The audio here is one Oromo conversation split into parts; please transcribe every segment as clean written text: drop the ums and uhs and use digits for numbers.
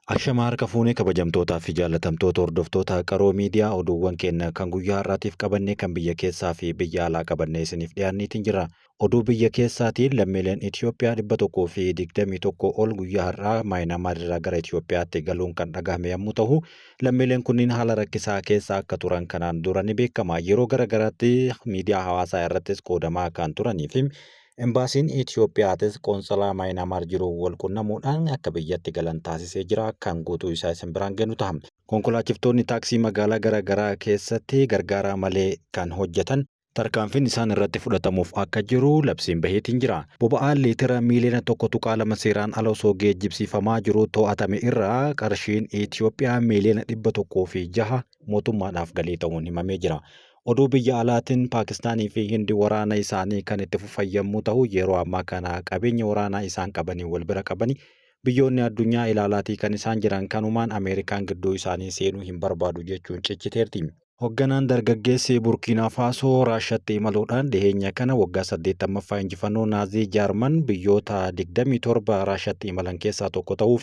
Ashama harka fuunee kabajamtootaa fi jaallatamtoota hordoftoota qaroo miidiyaa oduuwwan keenya kan guyyaa har'aatiif qabannee kan biyya keessaa fi biyya alaa qabannee isiniif dhiyaanniitiin jira. Oduu biyya keessaatiin lammiileen Itoophiyaa 121 ol guyyaa har'aa Maayinaamaar irraa gara Itoophiyaatti galuun kan dhagahame yommuu ta'u, lammiileen kunniin haala rakkisaa keessa akka turan kanaan dura ni beekama. Yeroo garaagaraatti miidiyaa hawaasaa irrattis qoodamaa kan turanii fi Embaasiin Itoophiyaatis qoonsalaa Maayinaamaar jiru wal quunnamuudhaan akka biyyatti galan taasisee jira. Kan guutuu isaa isin biraan kennu ta'a. Konkolaachiftonni taaksii magaalaa garaagaraa keessatti gargaaraa malee kan hojjetan tarkaanfiin isaan irratti fudhatamuuf akka jiru labsiin baheetiin jira. Boba'aan liitira miiliyoona 1.2 seeraan ala osoo geejjibsiifamaa jiru to'atame irraa qarshiin Itoophiyaa miiliyoona 106 mootummaadhaaf galii ta'uun himamee jira. Oduu biyya alaatiin Paakistaanii fi Hindii waraana isaanii kan itti fufan yommuu ta'u, yeroo ammaa kana qabeenya waraanaa isaan qabanii wal bira qabanii biyyoonni addunyaa ilaalaatii kan isaan jiran kanumaan Ameerikaan gidduu isaanii seenuu hin barbaadu jechuun cichiteerti. Hoogganaan dargaggeessi Burkiinaa Faasoo Raashiyaatti imaluudhaan dhiheenya kana waggaa 80ffaa injifannoo naazii Jaarman biyyoota 27 Raashiyaatti imalan keessaa tokko ta'uuf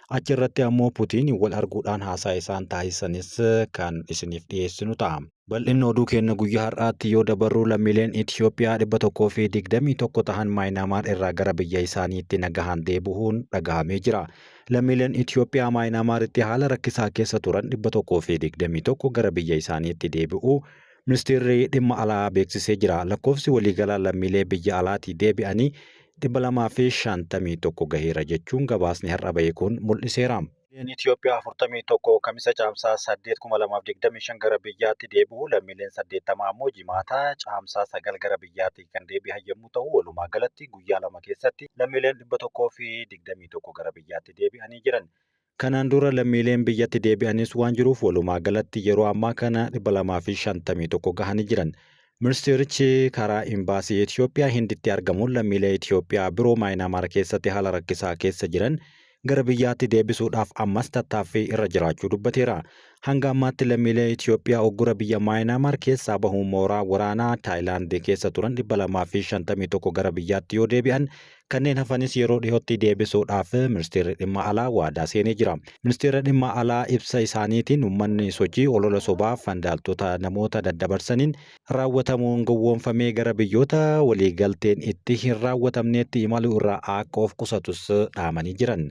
achirratti ammoo Putiin wal arguudhaan haasaa isaan taasisanis kan isiniif dhiyeessinu ta'a. Bal'inni oduu keenya guyyaa har'aatti yoo dabarru lammiileen Itoophiyaa 121 ta'an Maayinaamaar irraa gara biyya isaaniitti nagahaan deebi'uun dhagahamee jira. Lammiileen Itoophiyaa Maayinaamaaritti haala rakkisaa keessa turan 121 gara biyya isaaniitti deebi'uu ministeerri dhimma alaa beeksisee jira. Lakkoofsi waliigalaa lammiilee biyya alaatii deebi'anii 251 gaheera jechuun gabaasni har'a bahe kun mul'iseera. Itoophiyaa 41 kamisa caamsaa 8/2025 gara biyyaatti deebi'u lammiileen 80 ammoo jimaata caamsaa 9 gara biyyaatti kan deebi'an yommuu ta'u, walumaa galatti guyyaa lama keessatti lammiileen 121 gara biyyaatti deebi'anii jiran. Kanaan dura lammiileen biyyatti deebi'anis waan jiruuf walumaa galatti yeroo ammaa kana 251 gahanii jiran. Ministeerichi karaa imbaasii Itoophiyaa Hinditti argamuun lammiilee Itoophiyaa biroo Maayinaamaar keessatti haala rakkisaa keessa jiran gara biyyaatti deebisuudhaaf ammas tattaaffii irra jiraachuu dubbateera. Hanga ammaatti lammiilee Itoophiyaa oggura biyya Maayinaamaar keessaa bahuun mooraa waraanaa Taayilaand keessa turan 251 gara biyyaatti yoo deebi'an, kanneen hafanis yeroo dhiyootti deebisuudhaaf ministeerri dhimma alaa waadaa seenee jira. Ministeerri dhimma alaa ibsa isaaniitiin uummanni sochii olola sobaaf qondaaltota namoota daddabarsaniin raawwatamuun gowwoomfamee gara biyyoota waliigalteen itti hin raawwatamneetti imaluu irraa akka of qusatus dhaamanii jiran.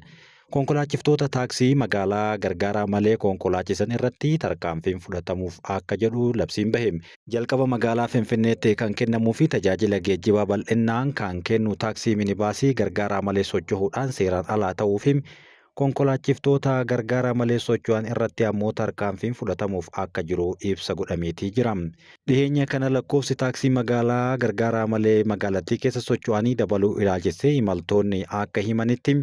Konkolaachiftota taaksii magaalaa gargaaraa malee konkolaachisan irratti tarkaanfiin fudhatamuuf akka jedhu labsiin bahe. Jalqaba magaalaa Finfinneetti kan kennamuu fi tajaajila geejjibaa bal'inaan kan kennu taaksii minibaasii gargaaraa malee socho'uudhaan seeraan alaa ta'uu fi konkolaachiftota gargaaraa malee socho'an irratti ammoo tarkaanfiin fudhatamuuf akka jiru ibsa godhameetii jira. Dhiheenya kana lakkoofsi taaksii magaalaa gargaaraa malee magaalattii keessa socho'anii dabaluu ilaalchisee imaltoonni akka himanitti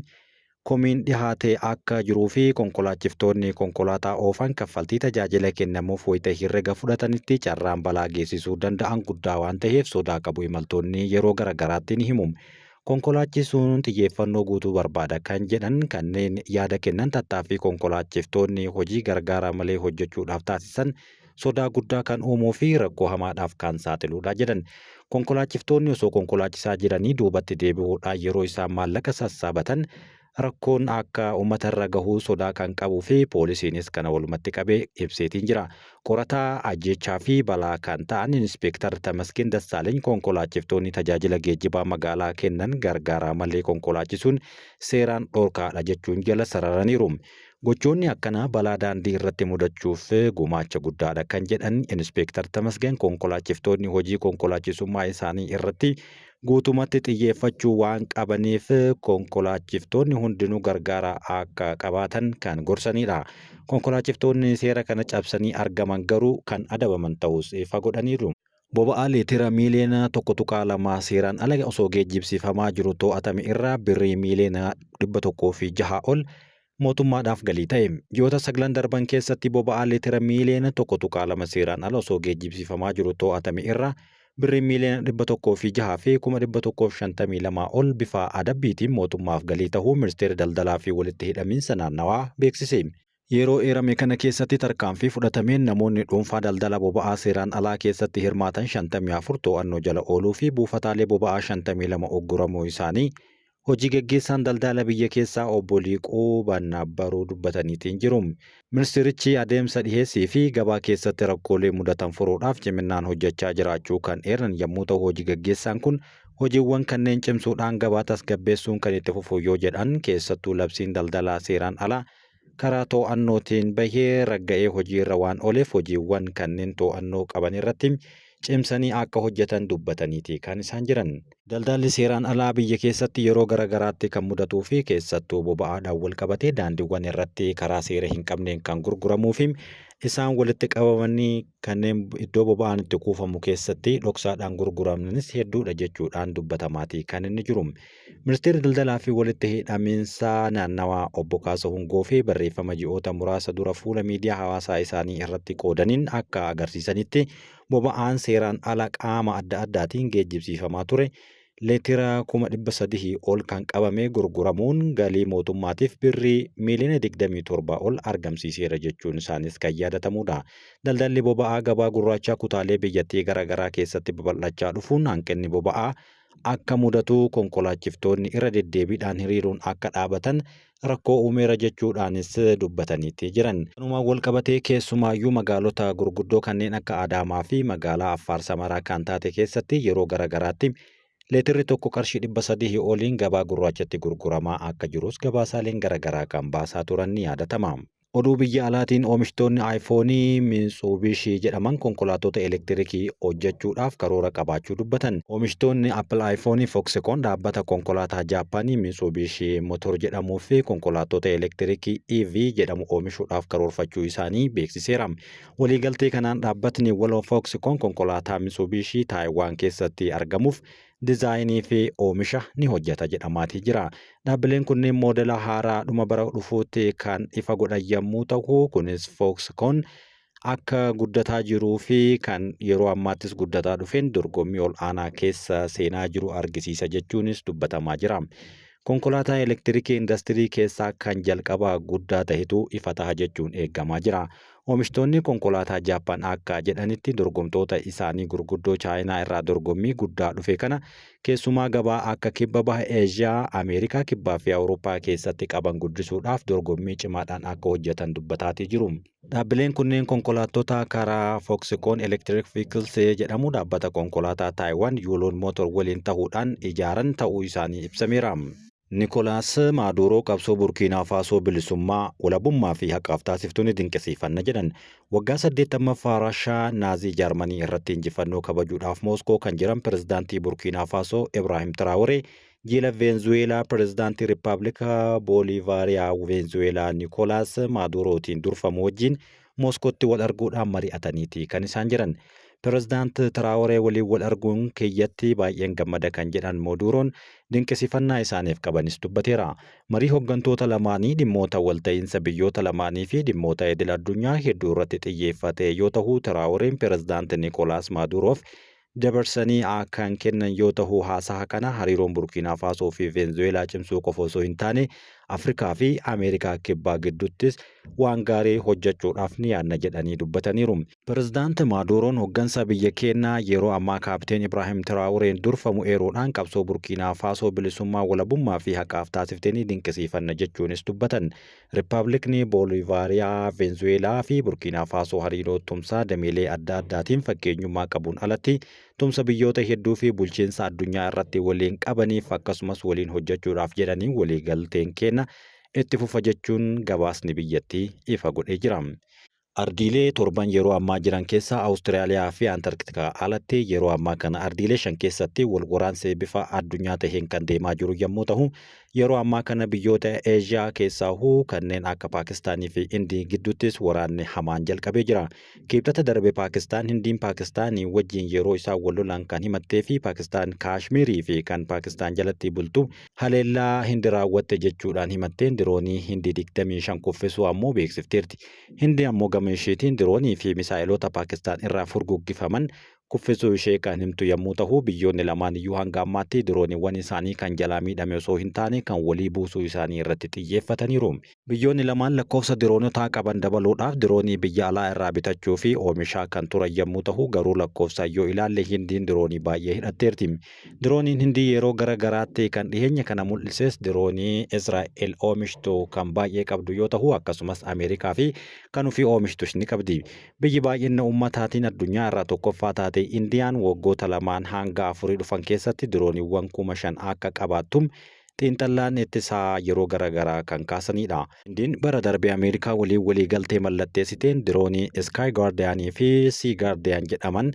komiin dhihaatee akka jiruu fi konkolaachiftonni konkolaataa oofan kaffaltii tajaajila kennamuuf wayita herrega fudhatanitti carraan balaa geessisuu danda'an guddaa waan ta'eef sodaa qabu imaltoonni yeroo garaagaraatti ni himu. Konkolaachisuun xiyyeeffannoo guutuu barbaada kan jedhan kanneen yaada kennan tattaaffii konkolaachiftonni hojii gargaaraa malee hojjechuudhaaf taasisan sodaa guddaa kan uumuu fi rakkoo hamaadhaaf kan saaxiluudha jedhan. Konkolaachiftonni osoo konkolaachisaa jiranii duubatti deebi'uudhaan yeroo isaan maallaqa sassaabatan rakkoon akka uummatarra gahuu sodaa kan qabuu fi poolisiinis kana walumatti qabee ibseetiin jira. Qorataa ajjechaa fi balaa kan ta'an Inspektar Tamaskin Dassaaleny konkolaachiftonni tajaajila geejjibaa magaalaa kennan gargaaraa malee konkolaachisuun seeraan dhorkaadha jechuun jala sararaniiru. Gochoonni akkanaa balaa daandii irratti mudachuuf gumaacha guddaadha kan jedhan Inspektar Tamaskin konkolaachiftonni hojii konkolaachisummaa isaanii irratti guutumatti xiyyeeffachuu waan qabaniif konkolaachiftonni hundinuu gargaaraa akka qabaatan kan gorsanidha. Konkolaachiftonni seera kana cabsanii argaman garuu kan adabaman ta'us ifa godhaniiru. Boba'aa liitira miiliyoona 1.2 seeraan ala osoo geejjibsiifamaa jiru to'atame irraa birrii miiliyoona 106 ol mootummaadhaaf galii ta'e. Ji'oota 9 darban keessatti boba'aa liitira miiliyoona 1.2 seeraan ala osoo geejjibsiifamaa jiru to'atame irraa birrii miiliyoona 106 fi 152 ol bifa adabbiitiin mootummaaf galii ta'uu ministeerri daldalaa fi walitti hidhamiinsa naannawaa beeksise. Yeroo eerame kana keessatti tarkaanfii fudhatameen namoonni dhuunfaa daldala boba'aa seeraan alaa keessatti hirmaatan 54 to'annoo jala ooluu fi buufataalee boba'aa 52 ogguramuu isaanii hojii gaggeessaan daldala biyya keessaa obbo Liiquu Bannabbaruu dubbataniitiin jiru. Ministeerichi adeemsa dhiheessii fi gabaa keessatti rakkoolee mudatan furuudhaaf ciminaan hojjechaa jiraachuu kan eeran yommuu ta'u, hojii gaggeessaan kun hojiiwwan kanneen cimsuudhaan gabaa tasgabbeessuun kan itti fufu yoo jedhan, keessattuu labsiin daldalaa seeraan alaa karaa to'annootiin bahee ragga'ee hojiirra waan ooleef hojiiwwan kanneen to'annoo qaban irratti cimsanii akka hojjetan dubbataniiti kan isaan jiran. Daldalli seeraan alaa biyya keessatti yeroo garaagaraatti kan mudatuu fi keessattuu boba'aadhaan wal qabatee daandiiwwan irratti karaa seera hin qabneen kan gurguramuu fi isaan walitti qabamanii kanneen iddoo boba'aan itti kuufamu keessatti dhoksaadhaan gurguramanis hedduudha jechuudhaan dubbatamaati kan inni jiru. Ministeerri daldalaa fi walitti hidhamiinsa naannawaa obbo Kaasoo Hungoo fi barreeffama ji'oota muraasa dura fuula miidiyaa hawaasaa isaanii irratti qoodaniin akka agarsiisanitti boba'aan seeraan ala qaama adda addaatiin geejjibsiifamaa ture leetira 300,000 ol kan qabamee gurguramuun galii mootummaatiif birrii miiliyoona 27 ol argamsiiseera jechuun isaanis kan yaadatamudha. Daldalli boba'aa gabaa gurraachaa kutaalee biyyattii garaagaraa keessatti babal'achaa dhufuun hanqinni boba'aa akka mudatu konkolaachiftoonni irra deddeebiidhaan hiriiruun akka dhaabatan rakkoo uumeera jechuudhaanis dubbataniitti jiran. Kanuma wal qabatee keessumaayyuu magaalota gurguddoo kanneen akka Adaamaa fi magaalaa Affaar Samaraa kan taate keessatti yeroo garaagaraatti leetirri tokko qarshii 300 oliin gabaa gurraachatti gurguramaa akka jirus gabaasaaleen garaagaraa kan baasaa turan ni yaadatama. Oduu biyya alaatiin oomishtoonni iPhoonii Mitsubishi jedhaman konkolaattota elektirikii hojjechuudhaaf karoora qabaachuu dubbatan. Oomishtoonni Apple iPhoonii Foxconn dhaabbata konkolaataa Jaappaanii Mitsubishi Motor jedhamuu fi konkolaattota elektirikii EV jedhamu oomishuudhaaf karoorfachuu isaanii beeksiseera. Waliigaltee kanaan dhaabbatni waloo Foxconn konkolaataa Mitsubishi Taayiwaan keessatti argamuuf dizaayinii fi oomisha ni hojjeta jedhamaatii jira. Dhaabbileen kunneen moodela haaraa dhuma bara dhufuutti kan ifa godhan yommuu ta'u, kunis Foxconn akka guddataa jiruu fi kan yeroo ammaattis guddataa dhufeen dorgommii ol aanaa keessa seenaa jiru argisiisa jechuunis dubbatamaa jira. Konkolaataa elektirikii indastirii keessaa kan jalqabaa guddaa tahetu ifa taha jechuun eeggamaa jira. Oomishtoonni konkolaataa Jaappaan akka jedhanitti dorgomtoota isaanii gurguddoo Chaayinaa irraa dorgommii guddaa dhufe kana keessumaa gabaa akka kibba baha Eeshiyaa, Ameerikaa kibbaa fi Awurooppaa keessatti qaban guddisuudhaaf dorgommii cimaadhaan akka hojjetan dubbataatii jiru. Dhaabbileen kunneen konkolaattota karaa Foxconn Electric Vehicles jedhamu dhaabbata konkolaataa Taayiwaan Yuuloon Motor waliin ta'uudhaan ijaaran ta'uu isaanii ibsameera. Nikolaas Maaduroo qabsoo Burkiinaa Faasoo bilisummaa, walabummaa fi haqaaf taasiftuu ni dinqisiifanna jedhan. Waggaa 80ffaa Raashaa Naazii Jaarmanii irratti injifannoo kabajuudhaaf Mooskoo kan jiran pirezidaantii Burkiinaa Faasoo Ibraahim Traoree jila Veenzuweelaa pirezidaantii Rippaabilika Booliivaariyaa Veenzuweelaa Nikolaas Maadurootiin durfamu wajjin Mooskootti wal arguudhaan mari'ataniiti kan isaan jiran. Pirezidaant Traoree waliin wal arguun kiyyatti baay'een gammada kan jedhan Maaduroon dinqisiifannaa isaaniif qabanis dubbateera. Marii hooggantoota lamaanii dhimmoota walta'iinsa biyyoota lamaanii fi dhimmoota idil addunyaa hedduu irratti xiyyeeffate yoo ta'u, Traoreen pirezidaant Nikolaas Maaduroof dabarsanii kan kennan yoo ta'u, haasaa kana hariiroon Burkiinaa Faasoo fi Veenzuweelaa cimsuu qofa osoo hin taane Afrikaa fi Ameerikaa kibbaa gidduuttis waan gaarii hojjechuudhaaf ni yaadna jedhanii dubbataniiru. Pirezidaant Maaduroon hooggansa biyya keenyaa yeroo ammaa kaapteen Ibraahim Traoreen durfamu eeruudhaan qabsoo Burkiinaa Faasoo bilisummaa, walabummaa fi haqaaf taasiftanii dinqisiifanna jechuunis dubbatan. Rippaabilikni Booliivaariyaa, Veenzuweelaa fi Burkiinaa Faasoo hariiroo tumsaa dameelee adda addaatiin fakkeenyummaa qabuun alatti tumsa biyyoota hedduu fi bulchiinsa addunyaa irratti waliin qabaniif akkasumas waliin hojjechuudhaaf jedhanii waliigalteen kenna itti fufa jechuun gabaasni biyyattii ifa godhee jira. Ardiilee torban yeroo ammaa jiran keessaa Awustiraaliyaa fi Antarktikaa alatti yeroo ammaa kana ardiilee 5 keessatti wal waraansi bifa addunyaa taheen kan deemaa jiru yommuu ta'u, yeroo ammaa kana biyyoota Eeshiyaa keessaa kanneen akka Paakistaanii fi Indii gidduuttis waraanni hamaan jalqabee jira. Kibxata darbe Paakistaan Hindiin Paakistaanii wajjin yeroo isaan wal lolan kan himattee fi Paakistaan Kaashmiirii fi kan Paakistaan jalatti bultu haleellaa Hindi raawwatte jechuudhaan himatteen diroonii Hindii 25 kuffisuu ammoo beeksifteerti. Hindi ammoo gama isheetiin diroonii fi misaa'eloota Paakistaan irraa furguggifaman kuffisuu ishee kan himtu yommuu ta'u, biyyoonni lamaan iyyuu hanga ammaatti dirooniiwwan isaanii kan jalaa miidhame osoo hin taane kan walii buusuu isaanii irratti xiyyeeffataniiru. Biyyoonni lamaan lakkoofsa diroonotaa qaban dabaluudhaaf diroonii biyya alaa irraa bitachuu fi oomishaa kan turan yommuu ta'u, garuu lakkoofsaan yoo ilaalle Hindiin diroonii baay'ee hidhatteerti. Dirooniin Hindii yeroo gara garaatti kan dhiyeenya kana mul'ises diroonii Israa'el oomishtu kan baay'ee qabdu yoo ta'u, akkasumas Ameerikaa fi kan ofii oomishtus ni qabdi. Biyyi baay'ina uummataatiin addunyaa irraa tokkoffaa taate Indiyaan waggoota lamaan hanga afurii dhufan keessatti dirooniiwwan 5,000 akka qabaattum xiinxallaan ittisaa yeroo garaagaraa kan kaasanidha. Indiin bara darbee Ameerikaa walii galtee mallatteessiteen diroonii Sky Guardian fi Sea Guardian jedhaman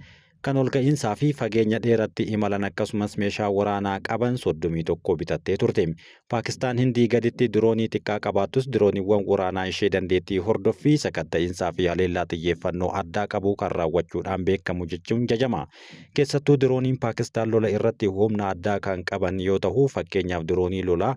kan ol ka'iinsaa fi fageenya dheeratti imalan akkasumas meeshaa waraanaa qaban 31 bitattee turte. Paakistaan Hindii gaditti diroonii xiqqaa qabaattus dirooniiwwan waraanaa ishee dandeettii hordoffii sakatta'iinsaa fi haleellaa xiyyeeffannoo addaa qabu kan raawwachuudhaan beekamu jechuun jajama. Keessattuu dirooniin Paakistaan lola irratti humna addaa kan qaban yoo ta'u, fakkeenyaaf diroonii lolaa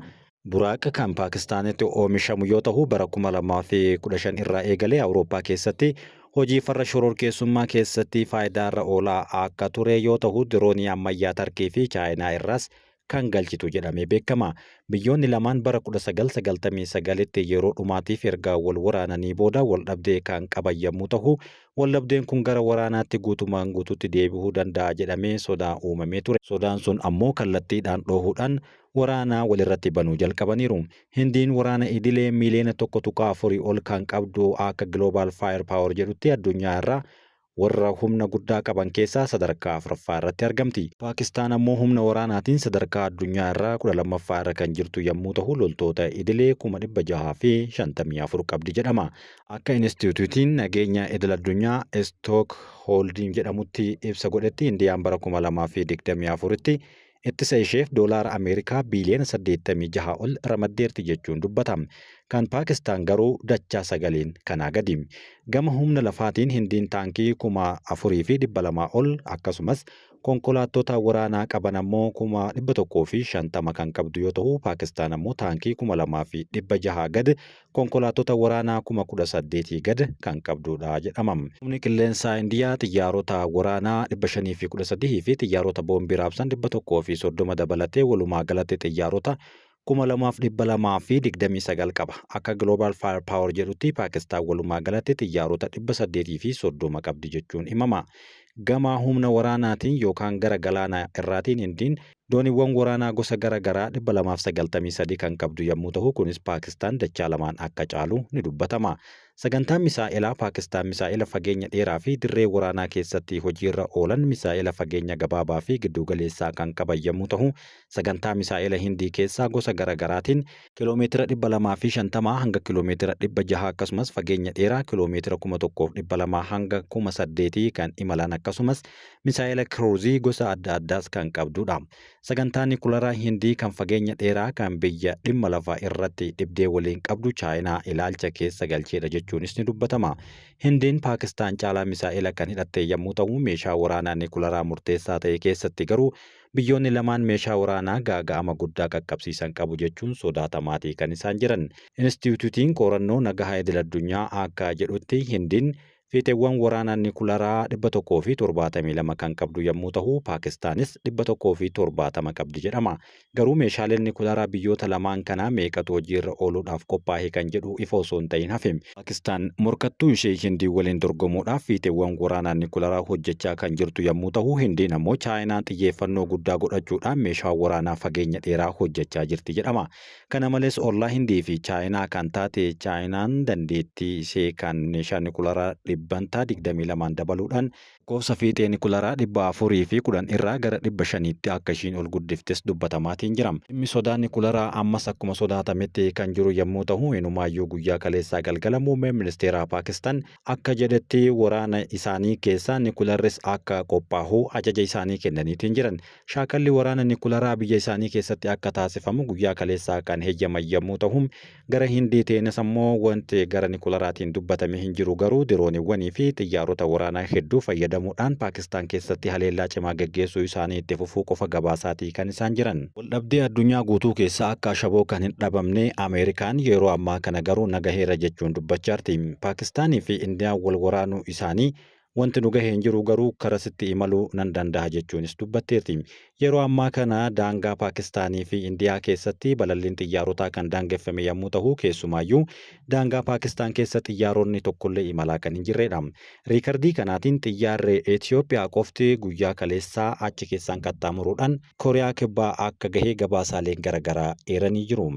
Buraaqa kan Paakistaanitti oomishamu yoo ta'u, bara 2015 irraa eegalee Awurooppaa keessatti hojii farra shororkeessummaa keessatti faayidaa irra oolaa akka ture yoo ta'u, diroonii ammayyaa Tarkii fi Chaayinaa irraas kan galchitu jedhamee beekama. Biyyoonni lamaan bara 1999tti yeroo dhumaatiif erga wal waraananii booda wal dhabdee kan qaban yommuu ta'u, wal dhabdeen kun gara waraanaatti guutumaan guutuutti deebi'uu danda'a jedhamee sodaa uumamee ture. Sodaan sun ammoo kallattiidhaan dhoohuudhaan waraanaa walirratti banuu jalqabaniiru. Hindiin waraana idilee miliyoona 1.4 ol kan qabdu akka Global Firepower jedhutti addunyaa irraa warra humna guddaa qaban keessaa sadarkaa 4ffaa irratti argamti. Paakistaan ammoo humna waraanaatiin sadarkaa addunyaa irraa 12ffaa irra kan jirtu yommuu ta'u, loltoota idilee 654 qabdi jedhama. Akka Inistituutiin nageenya idil addunyaa Stockholding jedhamutti ibsa godhetti Indiyaan bara 2024tti ittisa isheef doolaara Ameerikaa biliyoona 86 ol ramaddeerti jechuun dubbatama. Kan Paakistaan garuu dachaa 9 kanaa gadi. Gama humna lafaatiin Hindiin taankii 4,200 ol akkasumas konkolaattota waraanaa qaban ammoo 150 kan qabdu yoo ta'u, Paakistaan ammoo taankii 2,600 gad konkolaattota waraanaa 18,000 gad kan qabdudha jedhama. Humni qilleensaa Indiyaa xiyyaarota waraanaa 513 fi xiyyaarota boombii raabsan 130 dabalatee walumaa galatti xiyyaarota 2,229 qaba. Akka Global Firepower jedhutti Paakistaan walumaa galatti xiyyaarota 830 qabdi jechuun himama. Gama humna waraanaatiin yookaan gara galaana irraatiin Hindiin dooniiwwan waraanaa gosa garaagaraa 293 kan qabdu yommuu ta'u, kunis Paakistaan dachaa lamaan akka caalu ni dubbatama. Sagantaan misaa'elaa Paakistaan misaa'ela fageenya dheeraa fi dirree waraanaa keessatti hojiirra oolan misaa'ela fageenya gabaabaa fi giddugaleessaa kan qaban yommuu ta'u, sagantaa misaa'ela Hindii keessaa gosa garaagaraatiin kiiloomeetira 250 hanga kiiloomeetira 600 akkasumas fageenya dheeraa kiiloomeetira 1,200 hanga 8,000 kan imalan akkasumas misaa'ela kiruuzii gosa adda addaas kan qabdudha. Sagantaan Niikularaa Hindii kan fageenya dheeraa kan biyya dhimma lafaa irratti dhibdee waliin qabdu Chaayinaa ilaalcha keessa galcheedha jechuunis ni dubbatama. Hindiin Paakistaan caalaa misaa'ela kan hidhatte yommuu ta'u, meeshaa waraanaa Niikularaa murteessaa ta'e keessatti garuu biyyoonni lamaan meeshaa waraanaa gaaga'ama guddaa qaqqabsiisan qabu jechuun sodaatamaatii kan isaan jiran. Inistituutiin qorannoo nagaa idil addunyaa akka jedhutti Hindiin fiixeewwan waraanaa Niikularaa 172 kan qabdu yommuu ta'u, Paakistaanis 170 qabdi jedhama. Garuu meeshaaleen Niikularaa biyyoota lamaan kanaa meeqatu hojiirra ooluudhaaf qophaa'e kan jedhu ifa osoo hin ta'in hafe. Paakistaan morkattuu ishee Hindii waliin dorgomuudhaaf fiixeewwan waraanaa Niikularaa hojjechaa kan jirtu yommuu ta'u, Hindiin ammoo Chaayinaan xiyyeeffannoo guddaa godhachuudhaan meeshaa waraanaa fageenya dheeraa hojjechaa jirti jedhama. Kana malees ollaa Hindii fi Chaayinaa kan taate Chaayinaan dandeettii ishee kan meeshaa Niikularaa dhibbantaa 22 dabaluudhaan lakkoofsa fiixee Niikularaa 410 irraa gara 500tti akka ishiin ol guddiftes dubbatamaatiin jira. Dhimmi sodaa Niikularaa ammas akkuma sodaatametti kan jiru yommuu ta'u, inumaayyuu guyyaa kaleessaa galgala muummeen ministeeraa Paakistaan akka jedhetti waraana isaanii keessaa Niikularris akka qophaa'u ajaja isaanii kennaniitiin jiran. Shaakalli waraana Niikularaa biyya isaanii keessatti akka taasifamu guyyaa kaleessaa kan heeyyaman yommuu ta'u, gara Hindiiteenis ammoo wanti gara Niikularaatiin dubbatame hin jiru. Garuu dirooniiwwanii fi xiyyaarota waraanaa hedduu fayyadamuudhaan Paakistaan keessatti haleellaa cimaa gaggeessuu isaanii itti fufuu qofa gabaasaatii kan isaan jiran. Waldhabdee addunyaa guutuu keessaa akka ashaboo kan hin dhabamne Ameerikaan yeroo ammaa kana garuu nagaheera jechuun dubbachaa jirti. Paakistaanii fi Indiyaan wal waraanuu isaanii Wanti nu gahee hin jiru garuu karasitti imaluu nan danda'a jechuunis dubbatteerti. Yeroo ammaa kana daangaa Paakistaanii fi Indiyaa keessatti balalliin xiyyaarotaa kan daangeffame yommuu ta'u, keessumaayyuu daangaa Paakistaan keessa xiyyaaronni tokkollee imalaa kan hin jirredha. Riikardii kanaatiin xiyyaarri Itoophiyaa qofti guyyaa kaleessaa achi keessaan qaxxaamuruudhaan Kooriyaa Kibbaa akka gahee gabaasaaleen garaagaraa eeranii jiru.